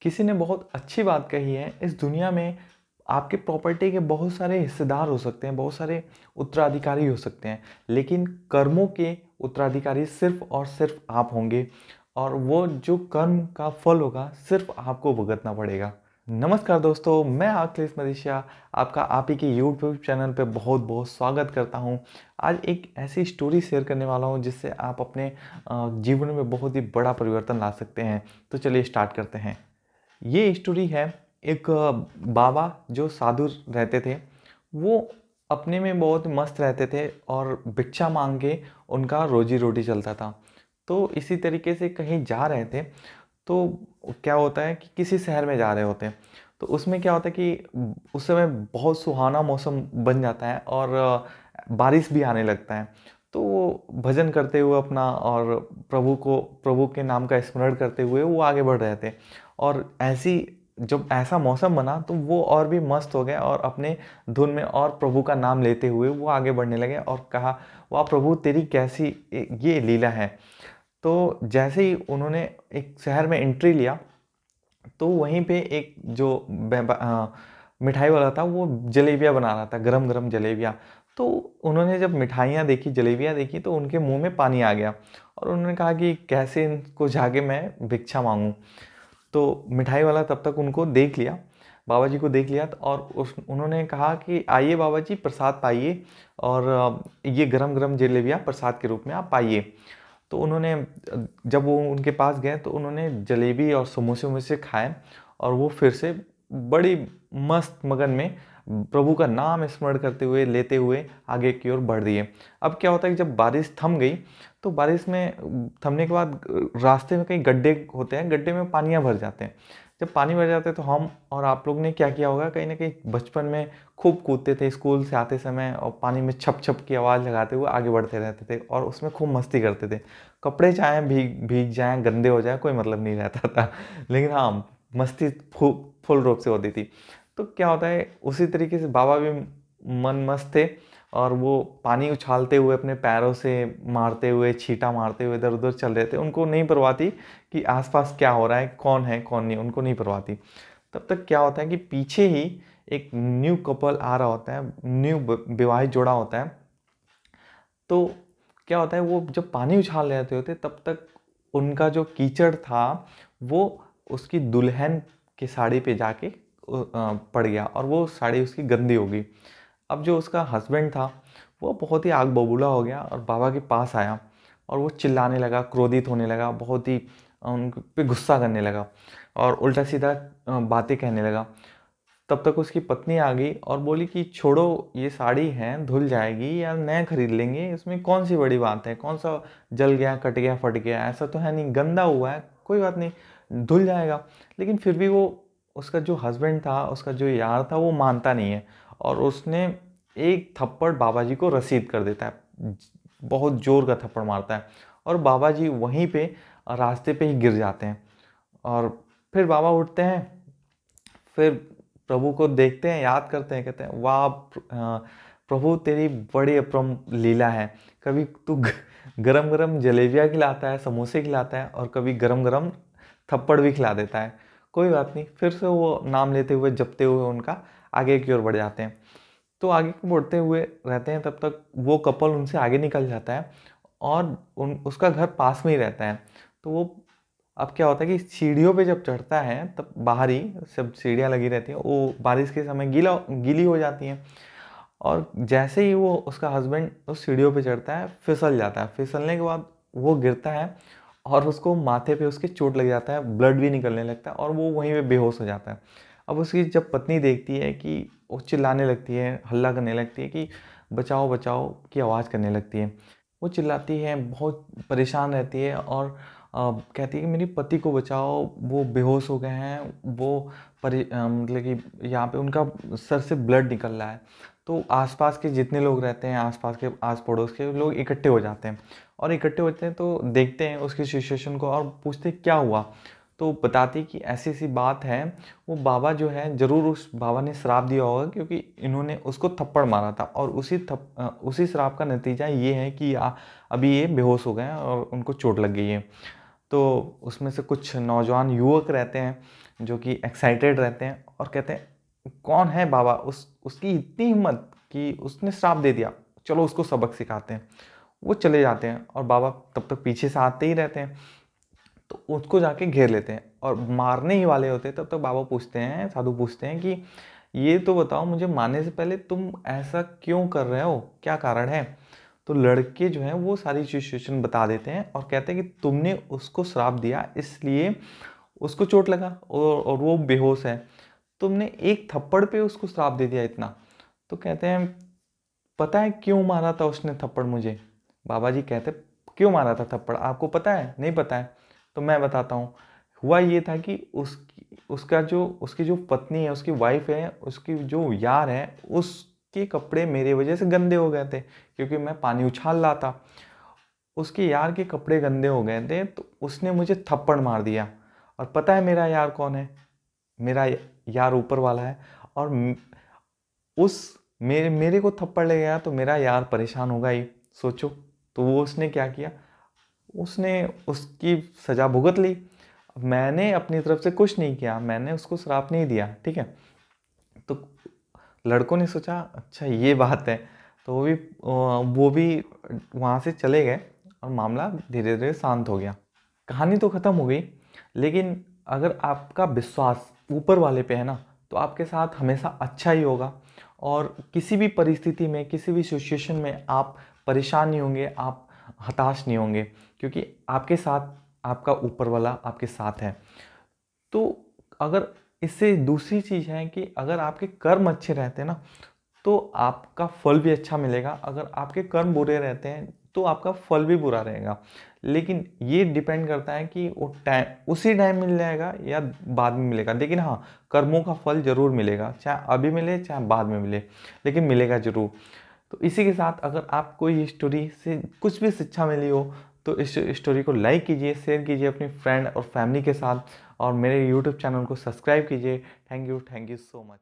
किसी ने बहुत अच्छी बात कही है, इस दुनिया में आपके प्रॉपर्टी के बहुत सारे हिस्सेदार हो सकते हैं, बहुत सारे उत्तराधिकारी हो सकते हैं, लेकिन कर्मों के उत्तराधिकारी सिर्फ और सिर्फ आप होंगे और वो जो कर्म का फल होगा सिर्फ आपको भुगतना पड़ेगा। नमस्कार दोस्तों, मैं अखिलेश मदेशिया आपका आप ही के यूट्यूब चैनल पे बहुत बहुत स्वागत करता हूँ। आज एक ऐसी स्टोरी शेयर करने वाला हूँ जिससे आप अपने जीवन में बहुत ही बड़ा परिवर्तन ला सकते हैं। तो चलिए स्टार्ट करते हैं। ये स्टोरी है एक बाबा जो साधु रहते थे। वो अपने में बहुत मस्त रहते थे और भिक्षा मांग के उनका रोजी रोटी चलता था। तो इसी तरीके से कहीं जा रहे थे, तो क्या होता है कि किसी शहर में जा रहे होते हैं, तो उसमें क्या होता है कि उस समय बहुत सुहाना मौसम बन जाता है और बारिश भी आने लगता है। तो वो भजन करते हुए अपना और प्रभु के नाम का स्मरण करते हुए वो आगे बढ़ रहे थे। और ऐसी जब ऐसा मौसम बना तो वो और भी मस्त हो गए और अपने धुन में और प्रभु का नाम लेते हुए वो आगे बढ़ने लगे और कहा, वाह प्रभु तेरी कैसी ये लीला है। तो जैसे ही उन्होंने एक शहर में एंट्री लिया, तो वहीं पे एक जो मिठाई वाला था वो जलेबियाँ बना रहा था, गरम गरम जलेबियाँ। तो उन्होंने जब मिठाइयाँ देखी, जलेबियाँ देखी, तो उनके मुंह में पानी आ गया और उन्होंने कहा कि कैसे इनको जाके मैं भिक्षा मांगूं। तो मिठाई वाला तब तक उनको देख लिया, बाबा जी को देख लिया, और उस उन्होंने कहा कि आइए बाबा जी प्रसाद पाइए और ये गरम गरम जलेबियाँ प्रसाद के रूप में आप पाइए। तो उन्होंने जब वो उनके पास गए तो उन्होंने जलेबी और समोसे वमोसे खाए और वो फिर से बड़ी मस्त मगन में प्रभु का नाम स्मरण करते हुए लेते हुए आगे की ओर बढ़ दिए। अब क्या होता है कि जब बारिश थम गई, तो बारिश में थमने के बाद रास्ते में कई गड्ढे होते हैं, गड्ढे में पानियाँ भर जाते हैं। जब पानी भर जाते हैं तो हम और आप लोग ने क्या किया होगा, कहीं ना कहीं बचपन में खूब कूदते थे स्कूल से आते समय और पानी में छप छप की आवाज़ लगाते हुए आगे बढ़ते रहते थे और उसमें खूब मस्ती करते थे। कपड़े चाहे भीग भीग जाएं, गंदे हो जाए, कोई मतलब नहीं रहता था लेकिन हाँ, मस्ती फुल रूप से होती थी। तो क्या होता है, उसी तरीके से बाबा भी मन मस्त थे और वो पानी उछालते हुए अपने पैरों से मारते हुए, छींटा मारते हुए इधर उधर चल रहे थे। उनको नहीं परवाह थी कि आसपास क्या हो रहा है कौन नहीं, उनको नहीं परवाह थी। तब तक क्या होता है कि पीछे ही एक न्यू कपल आ रहा होता है, न्यू विवाहित जोड़ा होता है। तो क्या होता है, वो जब पानी उछाल रहे होते तब तक उनका जो कीचड़ था वो उसकी दुल्हन की साड़ी पे जाके पड़ गया और वो साड़ी उसकी गंदी हो गई। अब जो उसका हस्बैंड था वो बहुत ही आग बबूला हो गया और बाबा के पास आया और वो चिल्लाने लगा, क्रोधित होने लगा, बहुत ही उन पे गुस्सा करने लगा और उल्टा सीधा बातें कहने लगा। तब तक उसकी पत्नी आ गई और बोली कि छोड़ो, ये साड़ी है, धुल जाएगी या नया खरीद लेंगे, इसमें कौन सी बड़ी बात है, कौन सा जल गया, कट गया, फट गया, ऐसा तो है नहीं, गंदा हुआ है, कोई बात नहीं, धुल जाएगा। लेकिन फिर भी वो, उसका जो हस्बैंड था, उसका जो यार था, वो मानता नहीं है और उसने एक थप्पड़ बाबा जी को रसीद कर देता है, बहुत जोर का थप्पड़ मारता है और बाबा जी वहीं पे रास्ते पे ही गिर जाते हैं। और फिर बाबा उठते हैं, फिर प्रभु को देखते हैं, याद करते हैं, कहते हैं, वाह प्रभु तेरी बड़ी अपरम लीला है। कभी तू गरम गरम जलेबियाँ खिलाता है, समोसे खिलाता है और कभी गरम गरम थप्पड़ भी खिला देता है। कोई बात नहीं, फिर से वो नाम लेते हुए, जपते हुए उनका आगे की ओर बढ़ जाते हैं। तो आगे बढ़ते हुए रहते हैं, तब तक वो कपल उनसे आगे निकल जाता है और उसका घर पास में ही रहता है। तो वो, अब क्या होता है कि सीढ़ियों पे जब चढ़ता है तब बाहर ही सब सीढ़ियाँ लगी रहती हैं, वो बारिश के समय गीली हो जाती हैं और जैसे ही वो, उसका हस्बैंड उस सीढ़ियों पे चढ़ता है, फिसल जाता है। फिसलने के बाद वो गिरता है और उसको माथे पे उसके चोट लग जाता है, ब्लड भी निकलने लगता है और वो वहीं पे बेहोश हो जाता है। अब उसकी जब पत्नी देखती है कि वो चिल्लाने लगती है, हल्ला करने लगती है कि बचाओ बचाओ की आवाज़ करने लगती है। वो चिल्लाती है, बहुत परेशान रहती है और कहती है कि मेरी पति को बचाओ, वो बेहोश हो गए हैं, वो मतलब कि यहाँ पे उनका सर से ब्लड निकल रहा है। तो आसपास के जितने लोग रहते हैं, आसपास के, आस पड़ोस के लोग इकट्ठे हो जाते हैं और इकट्ठे होते हैं तो देखते हैं उसकी सिचुएशन को और पूछते क्या हुआ। तो बताती कि ऐसी ऐसी बात है, वो बाबा जो है, ज़रूर उस बाबा ने श्राप दिया होगा क्योंकि इन्होंने उसको थप्पड़ मारा था और उसी श्राप का नतीजा ये है कि अभी ये बेहोश हो गए हैं और उनको चोट लग गई है। तो उसमें से कुछ नौजवान युवक रहते हैं जो कि एक्साइटेड रहते हैं और कहते हैं कौन है बाबा, उसकी इतनी हिम्मत कि उसने श्राप दे दिया, चलो उसको सबक सिखाते हैं। वो चले जाते हैं और बाबा तब तक पीछे से आते ही रहते हैं, तो उसको जाके घेर लेते हैं और मारने ही वाले होते हैं। तब तक बाबा पूछते हैं, साधु पूछते हैं कि ये तो बताओ मुझे मारने से पहले तुम ऐसा क्यों कर रहे हो, क्या कारण है। तो लड़के जो हैं वो सारी सिचुएशन बता देते हैं और कहते हैं कि तुमने उसको श्राप दिया इसलिए उसको चोट लगा और वो बेहोश है, तुमने एक थप्पड़ पे उसको श्राप दे दिया इतना। तो कहते हैं पता है क्यों मारा था उसने थप्पड़ मुझे। बाबा जी कहते क्यों मारा था थप्पड़, आपको पता है? नहीं पता है? तो मैं बताता हूँ। हुआ ये था कि उसकी जो पत्नी है, उसकी वाइफ है, उसकी जो यार है, उसके कपड़े मेरे वजह से गंदे हो गए थे क्योंकि मैं पानी उछाल रहा था। उसके यार के कपड़े गंदे हो गए थे तो उसने मुझे थप्पड़ मार दिया। और पता है मेरा यार कौन है? मेरा यार ऊपर वाला है। और उस मेरे को थप्पड़ ले गया तो मेरा यार परेशान होगा ही, सोचो। तो वो उसने क्या किया, उसने उसकी सजा भुगत ली। मैंने अपनी तरफ से कुछ नहीं किया, मैंने उसको श्राप नहीं दिया, ठीक है। तो लड़कों ने सोचा अच्छा ये बात है, तो वो भी वहाँ से चले गए और मामला धीरे धीरे शांत हो गया। कहानी तो ख़त्म हो गई, लेकिन अगर आपका विश्वास ऊपर वाले पे है ना, तो आपके साथ हमेशा अच्छा ही होगा और किसी भी परिस्थिति में, किसी भी सिचुएशन में आप परेशान नहीं होंगे, आप हताश नहीं होंगे, क्योंकि आपके साथ आपका ऊपर वाला आपके साथ है। तो अगर इससे दूसरी चीज़ है कि अगर आपके कर्म अच्छे रहते हैं ना, तो आपका फल भी अच्छा मिलेगा। अगर आपके कर्म बुरे रहते हैं तो आपका फल भी बुरा रहेगा। लेकिन ये डिपेंड करता है कि वो टाइम उसी टाइम मिल जाएगा या बाद में मिलेगा। लेकिन हाँ, कर्मों का फल ज़रूर मिलेगा, चाहे अभी मिले चाहे बाद में मिले, लेकिन मिलेगा ज़रूर। तो इसी के साथ अगर आपको ये स्टोरी से कुछ भी शिक्षा मिली हो तो इस स्टोरी को लाइक कीजिए, शेयर कीजिए अपनी फ्रेंड और फैमिली के साथ, और मेरे यूट्यूब चैनल को सब्सक्राइब कीजिए। Thank you so much.